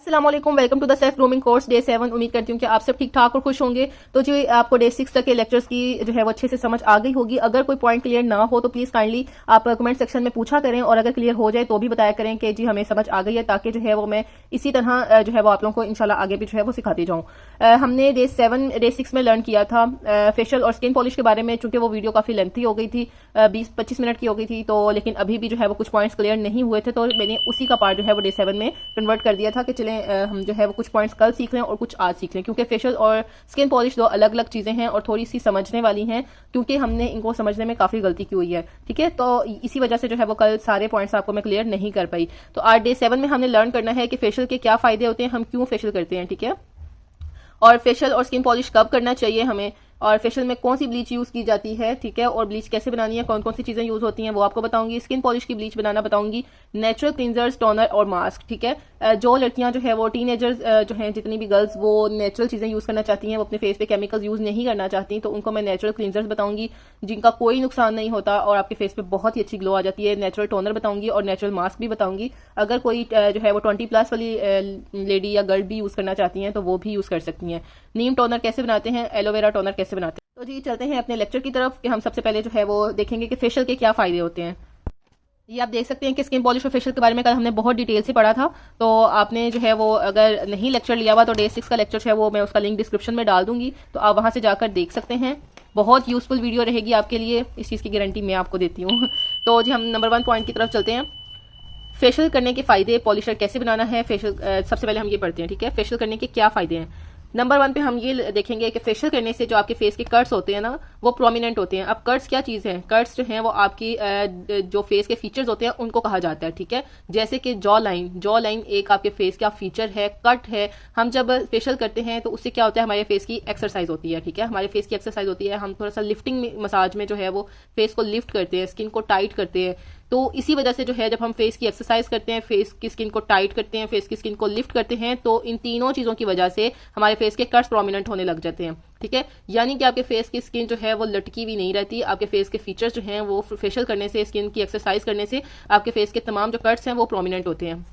अस्सलाम वालेकुम, welcome to the self grooming course day 7। उम्मीद करती हूँ कि आप सब ठीक ठाक और खुश होंगे। तो जी आपको डे 6 तक के लेक्चर्स की जो है वो अच्छे से समझ आ गई होगी। अगर कोई पॉइंट क्लियर ना हो तो प्लीज काइंडली आप कमेंट सेक्शन में पूछा करें, और अगर क्लियर हो जाए तो भी बताया करें कि जी हमें समझ आ गई है, ताकि जो है वो मैं इसी तरह जो है वो आप लोगों को इंशाल्लाह आगे भी जो है वो सिखाती जाऊँ। हमने डे 6 में लर्न किया था फेशियल और स्किन पॉलिश के बारे में। चूंकि वो वीडियो काफी लेंथी हो गई थी, 20-25 मिनट की हो गई थी, तो लेकिन अभी भी जो है वो कुछ पॉइंट्स क्लियर नहीं हुए थे, तो मैंने उसी का पार्ट जो है वो डे 7 में कन्वर्ट कर दिया था कि चलें हम जो है वो कुछ पॉइंट्स कल सीख लें और कुछ आज सीख लें, क्योंकि फेशियल और स्किन पॉलिश दो अलग अलग चीजें हैं और थोड़ी सी समझने वाली हैं, क्योंकि हमने इनको समझने में काफी गलती की हुई है। ठीक है, तो इसी वजह से जो है वो कल सारे पॉइंट्स आपको मैं क्लियर नहीं कर पाई। तो आज डे 7 में हमने लर्न करना है कि फेशियल के क्या फायदे होते हैं, हम क्यों फेशियल करते हैं। ठीक है, और फेशियल और स्किन पॉलिश कब करना चाहिए हमें, और फेशियल में कौन सी ब्लीच यूज की जाती है। ठीक है, और ब्लीच कैसे बनानी है, कौन कौन सी चीजें यूज होती हैं वो आपको बताऊंगी। स्किन पॉलिश की ब्लीच बनाना बताऊंगी, नेचुरल क्लींजर्स, टोनर और मास्क। ठीक है, जो लड़कियां जो है वो टीनेजर्स जो हैं, जितनी भी गर्ल्स वो नेचुरल चीजें यूज करना चाहती हैं, वो अपने फेस पे केमिकल्स यूज नहीं करना चाहती, तो उनको मैं नेचुरल क्लींजर्स बताऊंगी जिनका कोई नुकसान नहीं होता और आपके फेस पे बहुत ही अच्छी ग्लो आ जाती है। नेचुरल टोनर बताऊंगी और नेचुरल मास्क भी बताऊंगी। अगर कोई जो है वो 20+ वाली लेडी या गर्ल भी यूज करना चाहती हैं तो वो भी यूज कर सकती हैं। नीम टोनर कैसे बनाते हैं, एलोवेरा टोनर कैसे बनाते हैं। तो जी चलते हैं अपने लेक्चर की तरफ कि हम सबसे पहले जो है वो देखेंगे कि फेशियल के क्या फायदे होते हैं। ये आप देख सकते हैं कि स्किन पॉलिश और फेशियल के बारे में कल हमने बहुत डिटेल से पढ़ा था। तो आपने जो है वो अगर नहीं लेक्चर लिया हुआ तो डे 6 का लेक्चर जो है वो मैं उसका लिंक डिस्क्रिप्शन में डाल दूंगी, तो आप वहां से जाकर देख सकते हैं। बहुत यूजफुल वीडियो रहेगी आपके लिए, इस चीज़ की गारंटी मैं आपको देती हूँ। तो जी हम नंबर 1 पॉइंट की तरफ चलते हैं। फेशियल करने के फायदे, पॉलिशर कैसे बनाना है। फेशियल सबसे पहले हम ये पढ़ते हैं। ठीक है, फेशियल करने के क्या फायदे हैं। नंबर 1 पे हम ये देखेंगे कि फेशियल करने से जो आपके फेस के कट्स होते हैं ना, वो प्रोमिनेंट होते हैं। अब कट्स क्या चीज़ है, कट्स जो हैं वो आपकी जो फेस के फीचर्स होते हैं उनको कहा जाता है। ठीक है, जैसे कि जॉ लाइन एक आपके फेस का फीचर है, कट है। हम जब फेशियल करते हैं तो उससे क्या होता है, हमारे फेस की एक्सरसाइज होती है। ठीक है, हमारे फेस की एक्सरसाइज होती है, हम थोड़ा सा लिफ्टिंग मसाज में जो है वो फेस को लिफ्ट करते हैं, स्किन को टाइट करते हैं। तो इसी वजह से जो है जब हम फेस की एक्सरसाइज करते हैं, फेस की स्किन को टाइट करते हैं, फेस की स्किन को लिफ्ट करते हैं, तो इन तीनों चीजों की वजह से हमारे फेस के कट्स प्रोमिनेंट होने लग जाते हैं। ठीक है, यानी कि आपके फेस की स्किन जो है वो लटकी हुई नहीं रहती। आपके फेस के फीचर्स जो हैं वो फेशियल करने से, स्किन की एक्सरसाइज करने से आपके फेस के तमाम जो कट्स हैं वो प्रोमिनेंट होते हैं।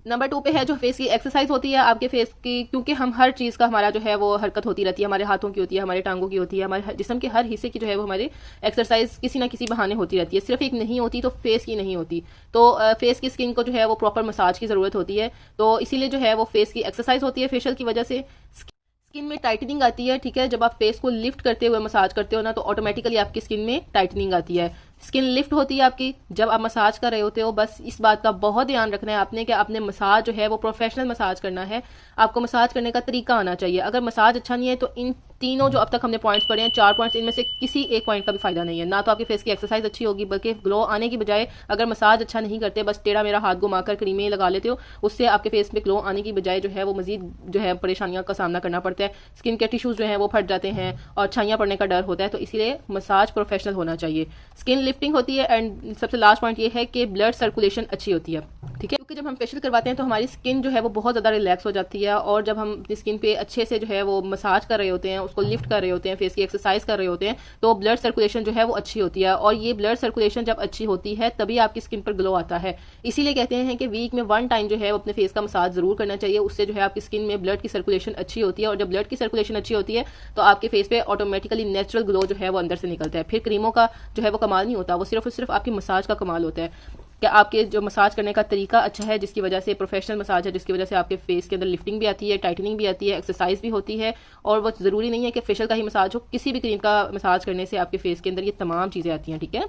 नंबर 2 पे है जो फेस की एक्सरसाइज होती है आपके फेस की, क्योंकि हम हर चीज़ का हमारा जो है वो हरकत होती रहती है, हमारे हाथों की होती है, हमारे टांगों की होती है, हमारे जिस्म के हर हिस्से की जो है वो हमारी एक्सरसाइज किसी ना किसी बहाने होती रहती है। सिर्फ एक नहीं होती तो फेस की नहीं होती, तो फेस की स्किन को जो है वो प्रॉपर मसाज की ज़रूरत होती है। तो इसीलिए जो है वो फेस की एक्सरसाइज होती है फेशियल की वजह से। स्किन में टाइटनिंग आती है। ठीक है, जब आप फेस को लिफ्ट करते हुए मसाज करते हो ना, तो ऑटोमेटिकली आपकी स्किन में टाइटनिंग आती है, स्किन लिफ्ट होती है आपकी जब आप मसाज कर रहे होते हो। बस इस बात का बहुत ध्यान रखना है आपने कि आपने मसाज जो है वो प्रोफेशनल मसाज करना है। आपको मसाज करने का तरीका आना चाहिए। अगर मसाज अच्छा नहीं है तो इन तीनों जो अब तक हमने पॉइंट्स पढ़े हैं, 4 पॉइंट्स, इनमें से किसी एक पॉइंट का भी फायदा नहीं है। ना तो आपके फेस की एक्सरसाइज अच्छी होगी, बल्कि ग्लो आने की बजाय अगर मसाज अच्छा नहीं करते, बस टेढ़ा मेरा हाथ घुमाकर क्रीमें लगा लेते हो, उससे आपके फेस में ग्लो आने की बजाय जो है वो मजीद जो है परेशानियों का सामना करना पड़ता है। स्किन के टिश्यूज जो है वो फट जाते हैं और छाइयाँ पड़ने का डर होता है। तो इसलिए मसाज प्रोफेशनल होना चाहिए। स्किन लिफ्टिंग होती है, एंड सबसे लास्ट पॉइंट ये है कि ब्लड सर्कुलेशन अच्छी होती है। ठीक है, क्योंकि जब हम फेशियल करवाते हैं तो हमारी स्किन जो है वो बहुत ज़्यादा रिलैक्स हो जाती है, और जब हम अपनी स्किन पे अच्छे से जो है वो मसाज कर रहे होते हैं, उसको लिफ्ट कर रहे होते हैं, फेस की एक्सरसाइज कर रहे होते हैं, तो ब्लड सर्कुलेशन जो है वो अच्छी होती है। और ये ब्लड सर्कुलेशन जब अच्छी होती है तभी आपकी स्किन पर ग्लो आता है। इसीलिए कहते हैं कि वीक में 1 टाइम जो है वो अपने फेस का मसाज जरूर करना चाहिए। उससे जो है आपकी स्किन में ब्लड की सर्कुलेशन अच्छी होती है, और जब ब्लड की सर्कुलेशन अच्छी होती है तो आपके फेस पे ऑटोमेटिकली नेचुरल ग्लो जो है वो अंदर से निकलता है। फिर क्रीमों का जो है वो कमाल नहीं होता, वो सिर्फ और सिर्फ आपकी मसाज का कमाल होता है कि आपके जो मसाज करने का तरीका अच्छा है, जिसकी वजह से प्रोफेशनल मसाज है, जिसकी वजह से आपके फेस के अंदर लिफ्टिंग भी आती है, टाइटनिंग भी आती है, एक्सरसाइज भी होती है। और वो ज़रूरी नहीं है कि फेशियल का ही मसाज हो, किसी भी क्रीम का मसाज करने से आपके फेस के अंदर ये तमाम चीज़ें आती हैं। ठीक है,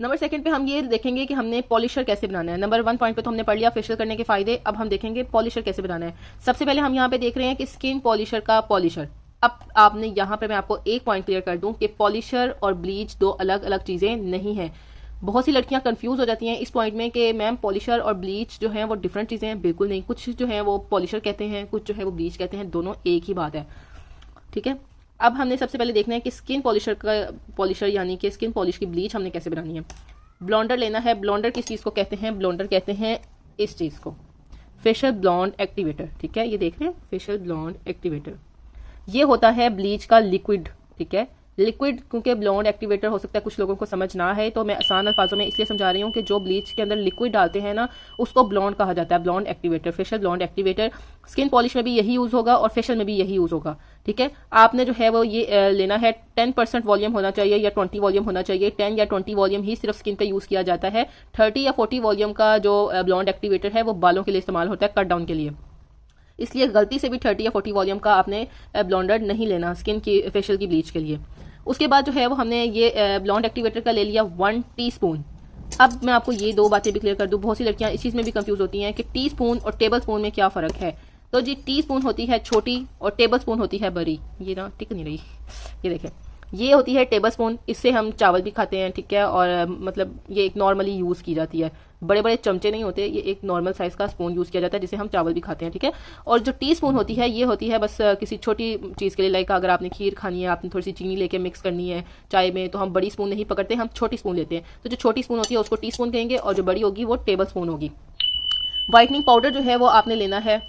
नंबर 2 पे हम ये देखेंगे कि हमने पॉलिशर कैसे बनाना है। नंबर 1 पॉइंट पे तो हमने पढ़ लिया फेशियल करने के फायदे, अब हम देखेंगे पॉलिशर कैसे बनाना है। सबसे पहले हम यहाँ पे देख रहे हैं कि स्किन पॉलिशर का पॉलिशर। अब आपने यहाँ पे मैं आपको एक पॉइंट क्लियर कर दूं कि पॉलिशर और ब्लीच दो अलग अलग चीज़ें नहीं हैं। बहुत सी लड़कियां कंफ्यूज हो जाती हैं इस पॉइंट में कि मैम पॉलिशर और ब्लीच जो है वो डिफरेंट चीज़ें हैं। बिल्कुल नहीं, कुछ जो है वो पॉलिशर कहते हैं, कुछ जो है वो ब्लीच कहते हैं, दोनों एक ही बात है। ठीक है, अब हमने सबसे पहले देखना है कि स्किन पॉलिशर यानी कि स्किन पॉलिश की ब्लीच हमने कैसे बनानी है। ब्लॉन्डर लेना है। ब्लॉन्डर किस चीज़ को कहते हैं, ब्लॉन्डर कहते हैं इस चीज़ को, फेशियल ब्लॉन्ड एक्टिवेटर। ठीक है, ये देख रहे हैं फेशियल ब्लॉन्ड एक्टिवेटर, ये होता है ब्लीच का लिक्विड। ठीक है, लिक्विड क्योंकि ब्लॉन्ड एक्टिवेटर हो सकता है कुछ लोगों को समझ ना है, तो मैं आसान अल्फाजों में इसलिए समझा रही हूँ कि जो ब्लीच के अंदर लिक्विड डालते हैं ना उसको ब्लॉन्ड कहा जाता है, blonde activator, facial blonde activator. Skin polish में भी यही यूज़ होगा और फेशियल में भी यही यूज़ होगा, ठीक है। आपने जो है वो ये लेना है 10% वॉल्यूम होना चाहिए या 20 वॉल्यूम होना चाहिए। 10 या 20 वॉल्यूम ही सिर्फ स्किन पे यूज़ किया जाता है। 30 या 40 वॉल्यूम का जो ब्लॉन्ड एक्टिवेटर है वो बालों के लिए इस्तेमाल होता है, कट डाउन के लिए। इसलिए गलती से भी 30 या 40 वॉल्यूम का आपने ब्लॉन्डर नहीं लेना स्किन की फेशियल की ब्लीच के लिए। उसके बाद जो है वो हमने ये ब्लॉन्ड एक्टिवेटर का ले लिया 1 टीस्पून। अब मैं आपको ये दो बातें भी क्लियर कर दूं, बहुत सी लड़कियां इस चीज़ में भी कंफ्यूज होती हैं कि टी स्पून और टेबल स्पून में क्या फ़र्क है। तो जी टी स्पून होती है छोटी और टेबल स्पून होती है बड़ी। ये ना टिक नहीं रही, ये देखें, ये होती है टेबल स्पून, इससे हम चावल भी खाते हैं, ठीक है। और मतलब ये एक नॉर्मली यूज़ की जाती है, बड़े बड़े चमचे नहीं होते, ये एक नॉर्मल साइज़ का स्पून यूज़ किया जाता है जिसे हम चावल भी खाते हैं, ठीक है। और जो टी स्पून होती है ये होती है बस किसी छोटी चीज़ के लिए, लाइक अगर आपने खीर खानी है, आपने थोड़ी सी चीनी लेके मिक्स करनी है चाय में, तो हम बड़ी स्पून नहीं पकड़ते, हम छोटी स्पून लेते हैं। तो जो छोटी स्पून होती है उसको टी स्पून कहेंगे और जो बड़ी होगी वो टेबल स्पून होगी। वाइटनिंग पाउडर जो है वो आपने लेना है,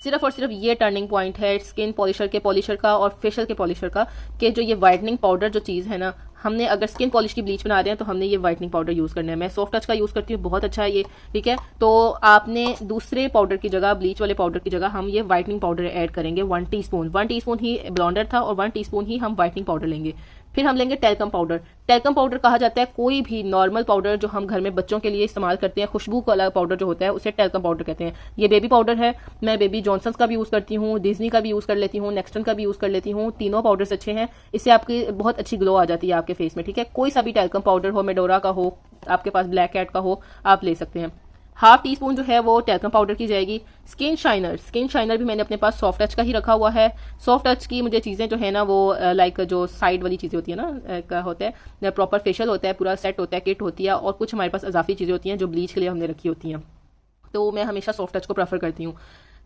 सिर्फ और सिर्फ ये टर्निंग पॉइंट है स्किन पॉलिशर का और फेशियल के पॉलिशर का, कि जो ये वाइटनिंग पाउडर जो चीज़ है ना, हमने अगर स्किन पॉलिश की ब्लीच बना रहे हैं तो हमने ये वाइटनिंग पाउडर यूज़ करना है। मैं सॉफ्ट टच का यूज़ करती हूँ, बहुत अच्छा है ये, ठीक है। तो आपने दूसरे पाउडर की जगह, ब्लीच वाले पाउडर की जगह हम ये वाइटनिंग पाउडर ऐड करेंगे 1 टीस्पून। 1 टीस्पून ही ब्लॉन्डर था और 1 टीस्पून ही हम वाइटनिंग पाउडर लेंगे। फिर हम लेंगे टेल्कम पाउडर। टेल्कम पाउडर कहा जाता है कोई भी नॉर्मल पाउडर जो हम घर में बच्चों के लिए इस्तेमाल करते हैं, खुशबू वाला पाउडर जो होता है उसे टेल्कम पाउडर कहते हैं। ये बेबी पाउडर है, मैं बेबी जॉनसन्स का भी यूज़ करती हूँ, डिज्नी का भी यूज़ कर लेती हूँ, नेक्स्टन का भी यूज़ कर लेती हूँ। तीनों पाउडर्स अच्छे हैं, इससे आपकी बहुत अच्छी ग्लो आ जाती है आपके फेस में, ठीक है। कोई सा भी टेल्कम पाउडर हो, मेडोरा का हो, आपके पास ब्लैक कैट का हो, आप ले सकते हैं। ½ टीस्पून जो है वो टेल्कम पाउडर की जाएगी। स्किन शाइनर भी मैंने अपने पास सॉफ्ट टच का ही रखा हुआ है। सॉफ्ट टच की मुझे चीज़ें जो है ना वो लाइक जो साइड वाली चीज़ें होती है ना, का होता है प्रॉपर फेशियल होता है, पूरा सेट होता है, किट होती है, और कुछ हमारे पास इजाफी चीज़ें होती हैं जो ब्लीच के लिए हमने रखी होती हैं, तो मैं हमेशा सॉफ्ट टच को प्रेफर करती हूँ।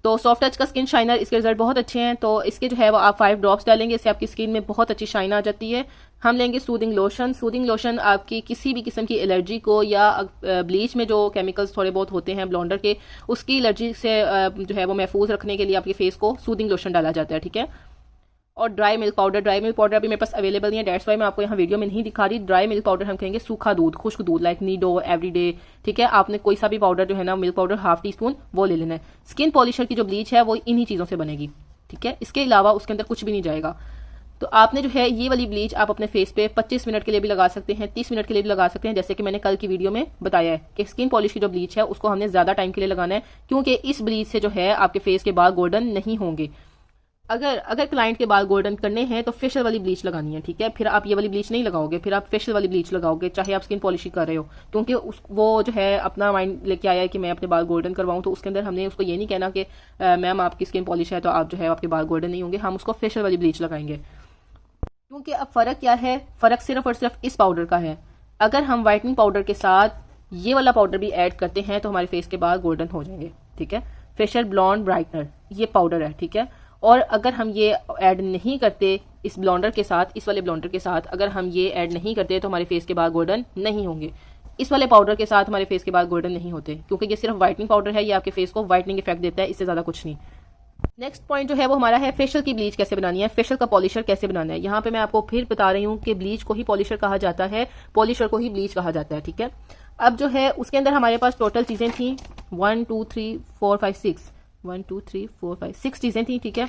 तो सॉफ्ट टच का स्किन शाइनर, इसके रिजल्ट बहुत अच्छे हैं। तो इसके जो है वो आप 5 ड्रॉप्स डालेंगे, इससे आपकी स्किन में बहुत अच्छी शाइन आ जाती है। हम लेंगे सूदिंग लोशन आपकी किसी भी किस्म की एलर्जी को, या ब्लीच में जो केमिकल्स थोड़े बहुत होते हैं ब्लॉन्डर के, उसकी एलर्जी से जो है वो महफूज रखने के लिए आपके फेस को सूदिंग लोशन डाला जाता है, ठीक है। और ड्राई मिल्क पाउडर अभी मेरे पास अवेलेबल नहीं है, डेट्स वाई मैं आपको यहाँ वीडियो में नहीं दिखा रही। ड्राई मिल्क पाउडर हम कहेंगे सूखा दूध, खुश्क दूध, लाइक नीडो, एवरीडे, ठीक है। आपने कोई सा भी पाउडर जो है ना, मिल्क पाउडर ½ टीस्पून वो ले लेना है। स्किन पॉलिशर की जो ब्लीच है वो इन्हीं चीज़ों से बनेगी, ठीक है। इसके अलावा उसके अंदर कुछ भी नहीं जाएगा। तो आपने जो है ये वाली ब्लीच आप अपने फेस पे 25 मिनट के लिए भी लगा सकते हैं, 30 मिनट के लिए भी लगा सकते हैं, जैसे कि मैंने कल की वीडियो में बताया है कि स्किन पॉलिश की जो ब्लीच है उसको हमने ज़्यादा टाइम के लिए लगाना है, क्योंकि इस ब्लीच से जो है आपके फेस के बाल गोल्डन नहीं होंगे। अगर क्लाइंट के बाल गोल्डन करने हैं तो फेशियल वाली ब्लीच लगानी है, ठीक है। फिर आप ये वाली ब्लीच नहीं लगाओगे, फिर आप फेशियल वाली ब्लीच लगाओगे, चाहे आप स्किन पॉलिश कर रहे हो, क्योंकि वो जो है अपना माइंड लेके आया है कि मैं अपने बाल गोल्डन करवाऊं, तो उसके अंदर हमने उसको ये नहीं कहना कि मैम आपकी स्किन पॉलिश है तो आप जो है आपके बाल गोल्डन नहीं होंगे, हम उसको फेशियल वाली ब्लीच लगाएंगे। क्योंकि अब फ़र्क क्या है, फ़र्क सिर्फ और सिर्फ इस पाउडर का है। अगर हम वाइटनिंग पाउडर के साथ ये वाला पाउडर भी ऐड करते हैं तो हमारे फेस के बाल गोल्डन हो जाएंगे, ठीक है। फेशियल ब्लॉन्ड ब्राइटनर ये पाउडर है, ठीक है। और अगर हम ये ऐड नहीं करते इस ब्लॉन्डर के साथ, इस वाले ब्लॉन्डर के साथ अगर हम ये ऐड नहीं करते तो हमारे फेस के बाल गोल्डन नहीं होंगे। इस वाले पाउडर के साथ हमारे फेस के बाल गोल्डन नहीं होते, क्योंकि ये सिर्फ वाइटनिंग पाउडर है, ये आपके फेस को वाइटनिंग इफेक्ट देता है, इससे ज़्यादा कुछ नहीं। नेक्स्ट पॉइंट जो है वो हमारा है फेशियल की ब्लीच कैसे बनानी है, फेशियल का पॉलिशर कैसे बनाना है। यहाँ पे मैं आपको फिर बता रही हूँ कि ब्लीच को ही पॉलिशर कहा जाता है, पॉलिशर को ही ब्लीच कहा जाता है, ठीक है। अब जो है उसके अंदर हमारे पास टोटल चीज़ें थी 1 2 3 4 5 6 1 2 3 4 5 6 चीज़ें थी, ठीक है।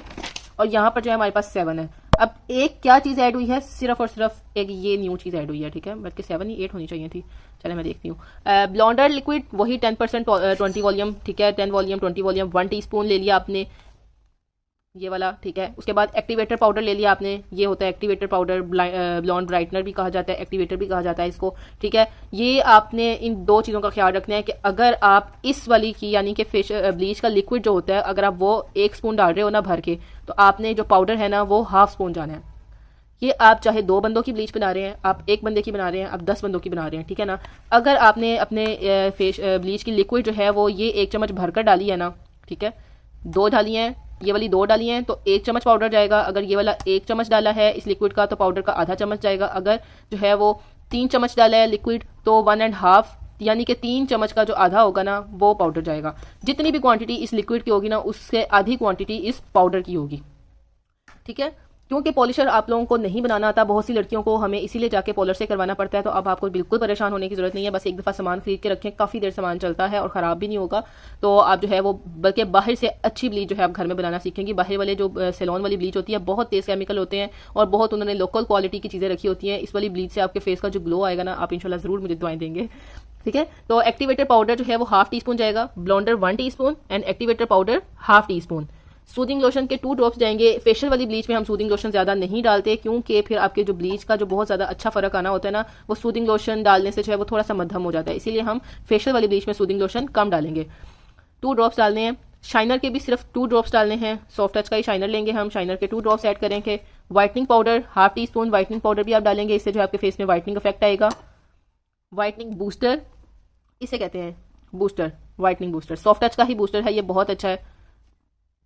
और यहाँ पर जो है हमारे पास 7 है। अब एक क्या चीज़ ऐड हुई है, सिर्फ और सिर्फ एक ये न्यू चीज़ ऐड हुई है, ठीक है। बल्कि 7 ही 8 होनी चाहिए थी, चले मैं देखती हूँ। ब्लॉन्डर लिक्विड वही 10% 20 वॉल्यूम, ठीक है। 10 वॉल्यूम 20 वॉल्यूम 1 टीस्पून ले लिया आपने, ये वाला, ठीक है। उसके बाद एक्टिवेटर पाउडर ले लिया आपने, ये होता है एक्टिवेटर पाउडर, ब्लॉन्ड ब्राइटनर भी कहा जाता है, एक्टिवेटर भी कहा जाता है इसको, ठीक है। ये आपने इन दो चीज़ों का ख्याल रखना है कि अगर आप इस वाली की यानी कि ब्लीच का लिक्विड जो होता है अगर आप वो 1 स्पून डाल रहे हो ना भर के, तो आपने जो पाउडर है ना वो ½ स्पून जाना है। ये आप चाहे 2 बंदों की ब्लीच बना रहे हैं, आप 1 बंदे की बना रहे हैं, आप 10 बंदों की बना रहे हैं, ठीक है ना। अगर आपने अपने ब्लीच की लिक्विड जो है वो ये 1 चम्मच भरकर डाली है ना, ठीक है, 2 डाली हैं, ये वाली 2 डाली हैं तो 1 चम्मच पाउडर जाएगा। अगर ये वाला 1 चम्मच डाला है इस लिक्विड का तो पाउडर का ½ चम्मच जाएगा। अगर जो है वो 3 चम्मच डाला है लिक्विड तो 1.5 यानी कि 3 चम्मच का जो आधा होगा ना वो पाउडर जाएगा। जितनी भी क्वांटिटी इस लिक्विड की होगी ना उससे आधी क्वांटिटी इस पाउडर की होगी, ठीक है। क्योंकि पॉलिशर आप लोगों को नहीं बनाना आता, बहुत सी लड़कियों को हमें इसीलिए जाके पॉलिश से करवाना पड़ता है। तो अब आपको बिल्कुल परेशान होने की जरूरत नहीं है, बस एक दफ़ा सामान खरीद के रखें, काफ़ी देर सामान चलता है और ख़राब भी नहीं होगा। तो आप जो है वो बल्कि बाहर से अच्छी ब्लीच जो है आप घर में बनाना सीखेंगी। बाहर वाले जो सैलून वाली ब्लीच होती है बहुत तेज़ केमिकल होते हैं और बहुत उन्होंने लोकल क्वालिटी की चीज़ें रखी होती हैं। इस वाली ब्लीच से आपके फेस का जो ग्लो आएगा ना, आप इंशाल्लाह ज़रूर मुझे दुआएं देंगे, ठीक है। तो एक्टिवेटर पाउडर जो है वो ½ टीस्पून जाएगा, ब्लॉन्डर 1 teaspoon and activator powder ½ teaspoon. Soothing lotion के 2 ड्रॉप्स जाएंगे। फेशियल वाली ब्लीच में हम सूदिंग लोशन ज़्यादा नहीं डालते, क्योंकि फिर आपके जो ब्लीच का जो बहुत ज़्यादा अच्छा फ़र्क आना होता है ना, वो सूदिंग लोशन डालने से जो है वो थोड़ा सा मध्यम हो जाता है, इसीलिए हम फेशियल वाली ब्लीच में सूदिंग लोशन कम डालेंगे। 2 ड्रॉप्स डालने हैं। शाइनर के भी सिर्फ 2 ड्रॉप्स डालने हैं, सॉफ्ट टच का ही शाइनर लेंगे हम, शाइनर के 2 ड्रॉप्स ऐड करेंगे। Whitening powder ½ teaspoon, whitening powder भी आप डालेंगे, इससे जो है आपके फेस में व्हाइटनिंग इफेक्ट आएगा। व्हाइटनिंग बूस्टर इसे कहते हैं, booster, whitening booster, soft touch का ही बूस्टर है, ये बहुत अच्छा है,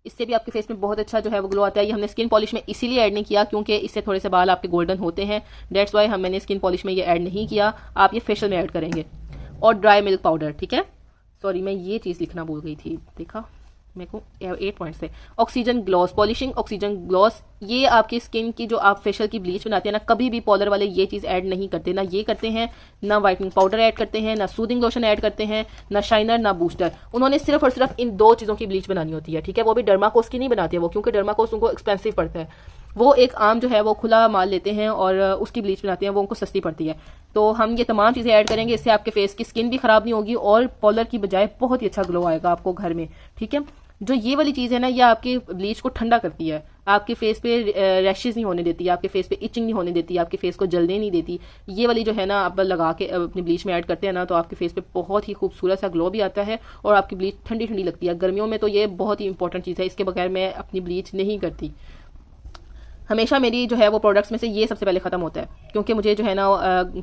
इससे भी आपके फेस में बहुत अच्छा जो है वो ग्लो आता है। ये हमने स्किन पॉलिश में इसीलिए ऐड नहीं किया क्योंकि इससे थोड़े से बाल आपके गोल्डन होते हैं, डेट्स वाई मैंने स्किन पॉलिश में ये ऐड नहीं किया, आप ये फेशियल में ऐड करेंगे। और ड्राई मिल्क पाउडर, ठीक है, सॉरी मैं ये चीज़ लिखना भूल गई थी, देखा मेरे को 8 पॉइंट्स थे। Oxygen gloss, polishing oxygen gloss, ये आपकी स्किन की जो आप फेशियल की ब्लीच बनाते हैं ना, कभी भी पार्लर वाले ये चीज़ ऐड नहीं करते, ना ये करते हैं, ना व्हाइटनिंग पाउडर ऐड करते हैं, ना सूदिंग लोशन ऐड करते हैं, ना शाइनर, ना बूस्टर। उन्होंने सिर्फ और सिर्फ इन 2 चीज़ों की ब्लीच बनानी होती है, ठीक है। वो भी डर्माकोस की नहीं बनाती है वो, क्योंकि डर्माकोस उनको एक्सपेंसिव पड़ता है। वो एक आम जो है वो खुला माल लेते हैं और उसकी ब्लीच बनाते हैं, वो उनको सस्ती पड़ती है। तो हम ये तमाम चीज़ें ऐड करेंगे, इससे आपके फेस की स्किन भी खराब नहीं होगी और पार्लर की बजाय बहुत ही अच्छा ग्लो आएगा आपको घर में, ठीक है। जो ये वाली चीज़ है ना, ये आपकी ब्लीच को ठंडा करती है, आपके फेस पे रैशेज नहीं होने देती, आपके फेस पे इचिंग नहीं होने देती, आपके फेस को जलने नहीं देती। ये वाली जो है ना, आप लगा के अपनी ब्लीच में ऐड करते हैं ना, तो आपके फेस पे बहुत ही खूबसूरत सा ग्लो भी आता है और आपकी ब्लीच ठंडी ठंडी लगती है। गर्मियों में तो ये बहुत ही इंपॉर्टेंट चीज़ है, इसके बगैर मैं अपनी ब्लीच नहीं करती। हमेशा मेरी जो है वो प्रोडक्ट्स में से ये सबसे पहले ख़त्म होता है, क्योंकि मुझे जो है ना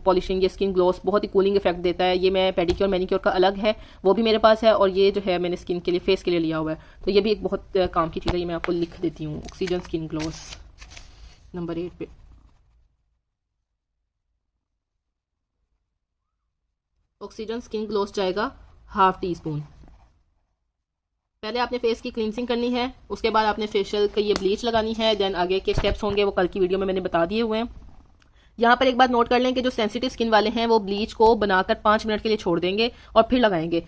पॉलिशिंग, ये स्किन ग्लोस बहुत ही कूलिंग इफेक्ट देता है। ये मैं पेडिक्योर मैनिक्योर का अलग है, वो भी मेरे पास है, और ये जो है मैंने स्किन के लिए, फेस के लिए लिया हुआ है, तो ये भी एक बहुत काम की चीज़ है, ये मैं आपको लिख देती हूँ। ऑक्सीजन स्किन ग्लोस नंबर 8 पे। ऑक्सीजन स्किन ग्लोस जाएगा ½ टीस्पून। पहले आपने फेस की क्लींजिंग करनी है, उसके बाद आपने फेशियल का ये ब्लीच लगानी है, देन आगे के स्टेप्स होंगे वो कल की वीडियो में मैंने बता दिए हुए हैं। यहाँ पर एक बात नोट कर लें कि जो सेंसिटिव स्किन वाले हैं वो ब्लीच को बनाकर 5 मिनट के लिए छोड़ देंगे और फिर लगाएंगे,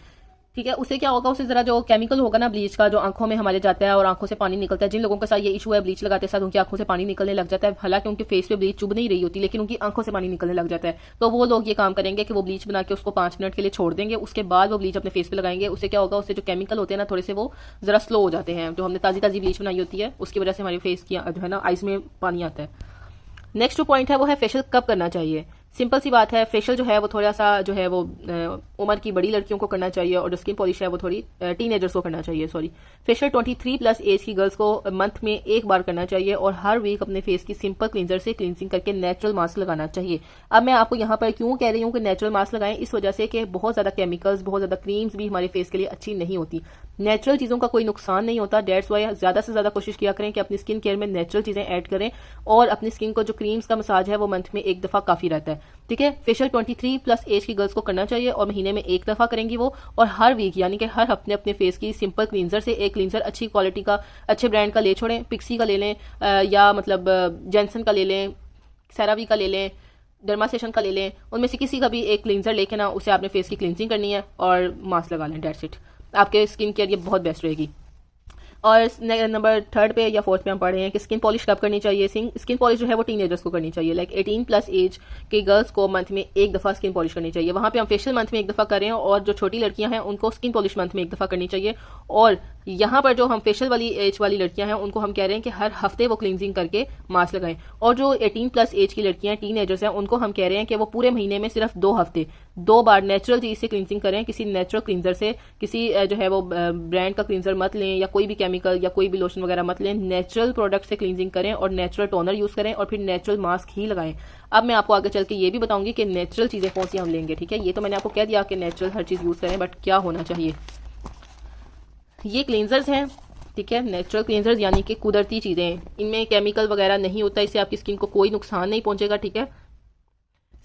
ठीक है। उससे क्या होगा, उससे जरा जो केमिकल होगा ना ब्लीच का, जो आंखों में हमारे जाता है और आंखों से पानी निकलता है। जिन लोगों के साथ ये इशू है ब्लीच लगाते साथ उनकी आंखों से पानी निकलने लग जाता है, हालांकि उनके फेस पे ब्लीच चुभ नहीं रही होती, लेकिन उनकी आंखों से पानी निकलने लग जाता है, तो वो लोग ये काम करेंगे कि वो ब्लीच बना के उसको 5 मिनट के लिए छोड़ देंगे, उसके बाद वो ब्लीच अपने फेस पे लगाएंगे। उससे क्या होगा, उससे जो केमिकल होते हैं ना थोड़े से वो जरा स्लो हो जाते हैं, जो हमने ताजी ताजी ब्लीच बनाई होती है उसकी वजह से हमारे फेस की जो है ना आइज में पानी आता है। नेक्स्ट जो पॉइंट है वो है फेशियल कब करना चाहिए। सिंपल सी बात है, फेशियल जो है वो थोड़ा सा जो है वो उम्र की बड़ी लड़कियों को करना चाहिए और जो स्किन पॉलिश है वो थोड़ी टीनेजर्स को करना चाहिए, सॉरी। फेशियल 23+ एज की गर्ल्स को मंथ में 1 बार करना चाहिए और हर वीक अपने फेस की सिंपल क्लींजर से क्लींजिंग करके नेचुरल मास्क लगाना चाहिए। अब मैं आपको यहाँ पर क्यों कह रही हूँ कि नेचुरल मास्क लगाएं, इस वजह से कि बहुत ज़्यादा केमिकल्स, बहुत ज़्यादा क्रीम्स भी हमारे फेस के लिए अच्छी नहीं होती। नेचुरल चीज़ों का कोई नुकसान नहीं होता, डेट्स वाई ज़्यादा से ज़्यादा कोशिश किया करें कि अपनी स्किन केयर में नेचुरल चीज़ें ऐड करें और अपनी स्किन को जो क्रीम्स का मसाज है वो मंथ में 1 दफ़ा काफ़ी रहता है, ठीक है। फेशियल 23+ एज की गर्ल्स को करना चाहिए और महीने में 1 दफ़ा करेंगी वो, और हर वीक यानी कि हर हफ्ते अपने फेस की सिंपल क्लींजर से एक क्लींजर अच्छी क्वालिटी का, अच्छे ब्रांड का ले छोड़ें, पिक्सी का ले लें या मतलब जेंसन का ले लें, सेरावी का ले लें, डर्मासेशन का ले लें, उनमें से किसी का भी एक क्लींजर लेके ना उसे आपने फेस की क्लींजिंग करनी है और मास्क लगा लें, डेट्स इट। आपके स्किन केयर ये बहुत बेस्ट रहेगी। और नंबर 3 पे या 4th पे हम पढ़ रहे हैं कि स्किन पॉलिश कब करनी चाहिए। स्किन पॉलिश जो है वो टीनेजर्स को करनी चाहिए, लाइक 18+ एज के गर्ल्स को मंथ में 1 दफ़ा स्किन पॉलिश करनी चाहिए। वहाँ पे हम फेशियल मंथ में 1 दफ़ा करें और जो छोटी लड़कियां हैं उनको स्किन पॉलिश मंथ में 1 दफ़ा करनी चाहिए। और यहाँ पर जो हम फेशियल वाली एज वाली लड़कियां हैं उनको हम कह रहे हैं कि हर हफ्ते वो क्लींजिंग करके मास्क लगाएं। और जो 18+ एज की लड़कियां टीनेजर्स हैं उनको हम कह रहे हैं कि वो पूरे महीने में सिर्फ 2 हफ्ते 2 बार नेचुरल चीज़ से क्लींजिंग करें, किसी नेचुरल क्लींजर से, किसी जो है वो ब्रांड का क्लींजर मत लें या कोई भी केमिकल या कोई भी लोशन वगैरह मत लें, नेचुरल प्रोडक्ट से क्लींजिंग करें और नेचुरल टोनर यूज़ करें और फिर नेचुरल मास्क ही लगाएं। अब मैं आपको आगे चल के ये भी बताऊंगी कि नेचुरल चीज़ें कौन सी हम लेंगे, ठीक है। ये तो मैंने आपको कह दिया कि नेचुरल हर चीज़ यूज़ करें, बट क्या होना चाहिए। ये क्लींजर्स हैं, ठीक है, नेचुरल क्लींजर्स यानी कि कुदरती चीज़ें, इनमें केमिकल वगैरह नहीं होता, इससे आपकी स्किन को कोई नुकसान नहीं पहुंचेगा, ठीक है।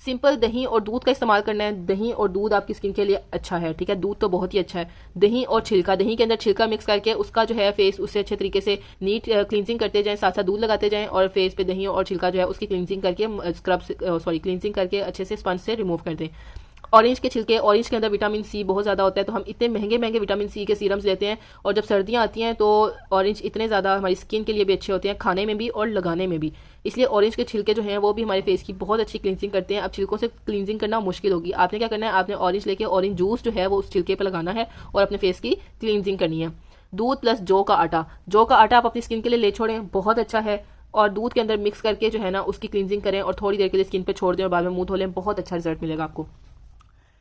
सिंपल दही और दूध का इस्तेमाल करना है। दही और दूध आपकी स्किन के लिए अच्छा है, ठीक है, दूध तो बहुत ही अच्छा है। दही और छिलका, दही के अंदर छिलका मिक्स करके उसका जो है फेस उससे अच्छे तरीके से नीट क्लींजिंग करते जाएं, साथ साथ दूध लगाते जाएं और फेस पे दही और छिलका जो है उसकी क्लींजिंग करके क्लींजिंग करके अच्छे से स्पंज से रिमूव कर दें। ऑरेंज के छिलके, ऑरेंज के अंदर विटामिन सी बहुत ज़्यादा होता है, तो हम इतने महंगे महंगे विटामिन सी के सीरम्स लेते हैं, और जब सर्दियाँ आती हैं तो ऑरेंज इतने ज़्यादा हमारी स्किन के लिए भी अच्छे होते हैं, खाने में भी और लगाने में भी। इसलिए ऑरेंज के छिलके जो हैं वो भी हमारे फेस की बहुत अच्छी क्लींजिंग करते हैं। अब छिलकों से क्लींजिंग करना मुश्किल होगी, आपने क्या करना है, आपने ऑरेंज लेके ऑरेंज जूस जो है वो उस छिलके पर लगाना है और अपने फेस की क्लींजिंग करनी है। दूध प्लस जौ का आटा, जौ का आटा आप अपनी स्किन के लिए ले छोड़ें, बहुत अच्छा है, और दूध के अंदर मिक्स करके जो है ना उसकी क्लींजिंग करें और थोड़ी देर के लिए स्किन पे छोड़ दें और बाद में मुंह धो लें, बहुत अच्छा रिजल्ट मिलेगा आपको।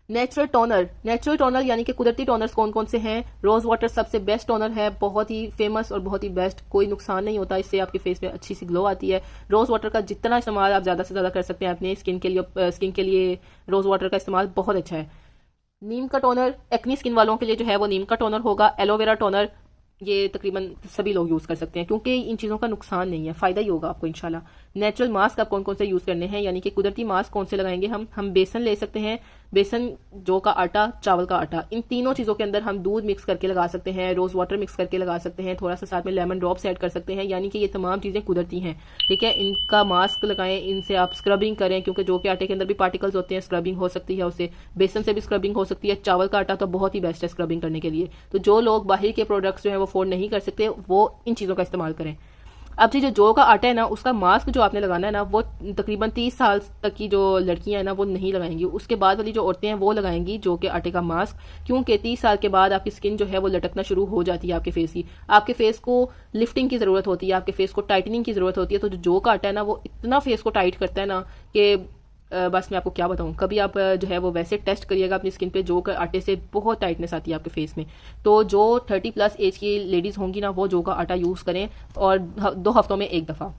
नेचुरल टोनर, नेचुरल टोनर यानी कि कुदरती टोनर्स कौन कौन से हैं? रोज वाटर सबसे बेस्ट टोनर है, बहुत ही फेमस और बहुत ही बेस्ट, कोई नुकसान नहीं होता, इससे आपके फेस में अच्छी सी ग्लो आती है। रोज वाटर का जितना इस्तेमाल आप ज्यादा से ज्यादा कर सकते हैं अपने स्किन के लिए रोज वाटर का इस्तेमाल बहुत अच्छा है। नीम का टोनर, एक्नी स्किन वालों के लिए जो है वो नीम का टोनर होगा। एलोवेरा टोनर, ये तकरीबन सभी लोग यूज़ कर सकते हैं क्योंकि इन चीज़ों का नुकसान नहीं है, फ़ायदा ही होगा आपको इंशाल्लाह। नेचुरल मास्क आप कौन कौन से यूज़ करने हैं, यानी कि कुदरती मास्क कौन से लगाएंगे हम बेसन ले सकते हैं, बेसन, जौ का आटा, चावल का आटा, इन तीनों चीज़ों के अंदर हम दूध मिक्स करके लगा सकते हैं, रोज़ वाटर मिक्स करके लगा सकते हैं, थोड़ा सा साथ में लेमन ड्रॉप्स ऐड कर सकते हैं, यानी कि ये तमाम चीज़ें कुदरती हैं, ठीक है। इनका मास्क लगाएं, इनसे आप स्क्रबिंग करें क्योंकि जौ के आटे के अंदर भी पार्टिकल्स होते हैं, स्क्रबिंग हो सकती है उससे, बेसन से भी स्क्रबिंग हो सकती है, चावल का आटा तो बहुत ही बेस्ट है स्क्रबिंग करने के लिए। तो जो लोग बाहर के प्रोडक्ट्स जो है वो अफोर्ड नहीं कर सकते वो इन चीज़ों का इस्तेमाल करें। अब जी जो जौ का आटा है ना उसका मास्क जो आपने लगाना है ना वो तकरीबन 30 साल तक की जो लड़कियां हैं ना वो नहीं लगाएंगी, उसके बाद वाली जो औरतें हैं वो लगाएंगी जौ के आटे का मास्क, क्योंकि 30 साल के बाद आपकी स्किन जो है वो लटकना शुरू हो जाती है आपके फेस की, आपके फेस को लिफ्टिंग की जरूरत होती है, आपके फेस को टाइटनिंग की जरूरत होती है। तो जो जौ का आटा है ना वो इतना फेस को टाइट करता है ना कि बस मैं आपको क्या बताऊं, कभी आप जो है वो वैसे टेस्ट करिएगा अपनी स्किन पे, जौ के आटे से बहुत टाइटनेस आती है आपके फेस में। तो जो 30+ एज की लेडीज होंगी ना वो जौ का आटा यूज़ करें और 2 हफ्तों में एक दफ़ा।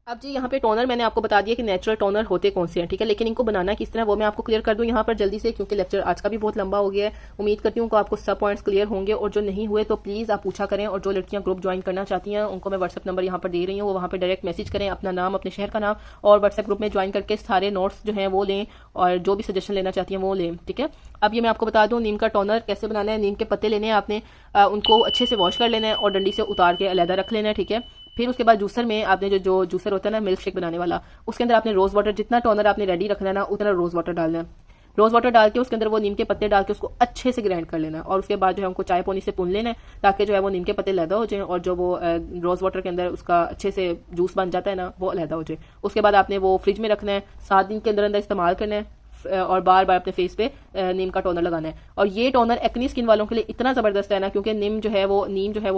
अब जी यहाँ पे टोनर मैंने आपको बता दिया कि नेचुरल टोनर होते कौन से हैं, ठीक है, लेकिन इनको बनाना किस तरह वो मैं आपको क्लियर कर दूं यहाँ पर जल्दी से, क्योंकि लेक्चर आज का भी बहुत लंबा हो गया है। उम्मीद करती हूँ कि आपको सब पॉइंट्स क्लियर होंगे, और जो नहीं हुए तो प्लीज़ आप पूछा करें, और जो लड़कियाँ ग्रुप ज्वाइन करना चाहती हैं उनको मैं व्हाट्सअप नंबर यहाँ पर दे रही हूँ, वो वहाँ पर डायरेक्ट मैसेज करें, अपना नाम, अपने शहर का नाम, और व्हाट्सएप ग्रुप में ज्वाइन करके सारे नोट्स जो हैं वो लें और जो भी सजेशन लेना चाहती हैं वो लें, ठीक है। अब ये मैं आपको बता दूँ नीम का टोनर कैसे बनाना है। नीम के पत्ते लेने हैं आपने, उनको अच्छे से वॉश कर लेना है और डंडी से उतार के अलहदा रख लेना है, ठीक है। फिर उसके बाद जूसर में आपने जो जूसर होता है ना मिल्क शेक बनाने वाला, उसके अंदर आपने रोज वाटर, जितना टोनर आपने रेडी रखना है ना उतना रोज वाटर डालना है। रोज वाटर डाल के उसके अंदर वो नीम के पत्ते डाल के उसको अच्छे से ग्राइंड कर लेना है, और उसके बाद जो है हमको चाय पोनी से पुन लेना है ताकि जो है वो नीम के पत्ते अलहदा हो जाए और जो वो रोज वाटर के अंदर उसका अच्छे से जूस बन जाता है ना वो अलहदा हो जाए। उसके बाद आपने वो फ्रिज में रखना है, 7 दिन के अंदर इस्तेमाल करना है, और बार बार अपने फेस पे नीम का टोनर लगाना है। और ये टोनर एक्नी स्किन वालों के लिए इतना ज़बरदस्त है ना, क्योंकि नीम जो है वो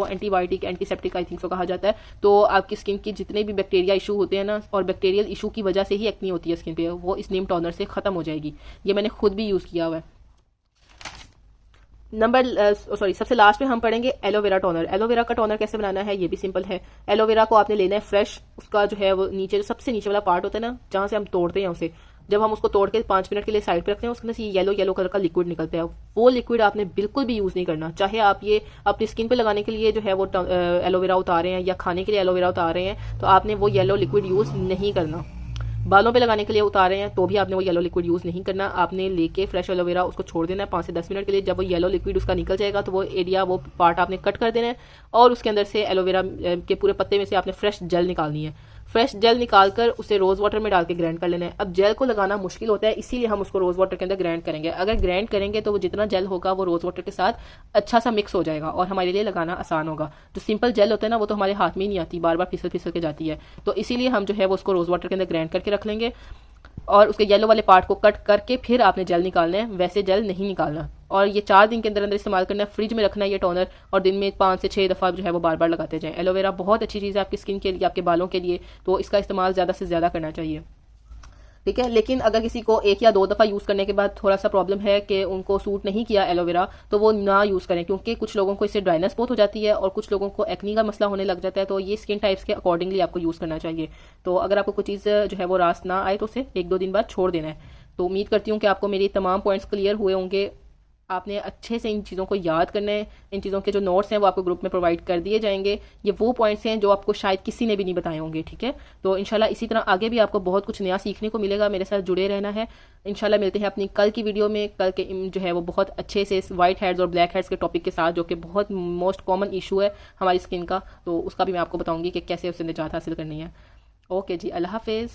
antibiotic, antiseptic I think so कहा जाता है। तो आपकी स्किन की जितने भी बैक्टीरिया इशू होते हैं ना, और बैक्टीरियल इशू की वजह से ही एक्नी होती है स्किन पे, वो इस नीम टोनर से ख़त्म हो जाएगी। ये मैंने खुद भी यूज़ किया हुआ है। सबसे लास्ट में हम पढ़ेंगे एलोवेरा टोनर। एलोवेरा का टोनर कैसे बनाना है ये भी सिंपल है। एलोवेरा को आपने लेना है फ्रेश, उसका जो है वो नीचे जो सबसे नीचे वाला पार्ट होता है ना जहाँ से हम तोड़ते हैं उसे, जब हम उसको तोड़ के 5 मिनट के लिए साइड पे रखते हैं उसके अंदर से येलो येलो कलर का लिक्विड निकलता है, वो लिक्विड आपने बिल्कुल भी यूज़ नहीं करना। चाहे आप ये अपनी स्किन पे लगाने के लिए जो है वो एलोवेरा उतारे हैं या खाने के लिए एलोवेरा उतार रहे हैं तो आपने वो येलो लिक्विड यूज़ नहीं करना। बालों पे लगाने के लिए उतारे हैं तो भी आपने वो येलो लिक्विड यूज़ नहीं करना। आपने लेके फ्रेश एलोवेरा उसको छोड़ देना है 5 से 10 मिनट के लिए। जब वो येलो लिक्विड उसका निकल जाएगा तो वो एरिया, वो पार्ट आपने कट कर देना है, और उसके अंदर से एलोवेरा के पूरे पत्ते में से आपने फ्रेश जेल निकालनी है। फ्रेश जेल निकालकर उसे रोज वाटर में डाल के ग्राइंड कर लेना है। अब जेल को लगाना मुश्किल होता है, इसीलिए हम उसको रोज वाटर के अंदर ग्राइंड करेंगे। अगर ग्राइंड करेंगे तो वो जितना जेल होगा वो रोज वाटर के साथ अच्छा सा मिक्स हो जाएगा और हमारे लिए लगाना आसान होगा। जो सिंपल जेल होता है ना वो तो हमारे हाथ में ही नहीं आती, बार बार फिसल फिसल के जाती है, तो इसीलिए हम जो है वो उसको रोज वाटर के अंदर ग्राइंड करके रख लेंगे, और उसके येलो वाले पार्ट को कट करके फिर आपने जेल निकालना है, वैसे जेल नहीं निकालना। और ये 4 दिन के अंदर अंदर इस्तेमाल करना है, फ्रिज में रखना है ये टोनर, और दिन में 5 से 6 दफ़ा जो है वो बार बार लगाते जाएं। एलोवेरा बहुत अच्छी चीज़ है आपकी स्किन के लिए, आपके बालों के लिए, तो इसका इस्तेमाल ज़्यादा से ज़्यादा करना चाहिए, ठीक है। लेकिन अगर किसी को 1 या 2 दफ़ा यूज़ करने के बाद थोड़ा सा प्रॉब्लम है कि उनको सूट नहीं किया एलोवेरा, तो वो ना यूज़ करें, क्योंकि कुछ लोगों को इससे ड्राइनेस बहुत हो जाती है और कुछ लोगों को एक्नी का मसला होने लग जाता है। तो ये स्किन टाइप्स के अकॉर्डिंगली आपको यूज़ करना चाहिए। तो अगर आपको कोई चीज़ जो है वो रास ना आए तो उसे 1-2 दिन बाद छोड़ देना है। तो उम्मीद करती हूँ कि आपको मेरी तमाम पॉइंट्स क्लियर हुए होंगे। आपने अच्छे से इन चीज़ों को याद करना है। इन चीज़ों के जो नोट्स हैं वो आपको ग्रुप में प्रोवाइड कर दिए जाएंगे। ये वो पॉइंट्स हैं जो आपको शायद किसी ने भी नहीं बताए होंगे, ठीक है। तो इंशाल्लाह इसी तरह आगे भी आपको बहुत कुछ नया सीखने को मिलेगा, मेरे साथ जुड़े रहना है। इंशाल्लाह मिलते हैं अपनी कल की वीडियो में। कल के जो है वो बहुत अच्छे से वाइट हेड्स और ब्लैक हेड्स के टॉपिक के साथ, जो कि बहुत मोस्ट कॉमन इशू है हमारी स्किन का, तो उसका भी मैं आपको बताऊंगी कि कैसे उससे निजात हासिल करनी है। ओके जी, अल्लाह हाफिज़।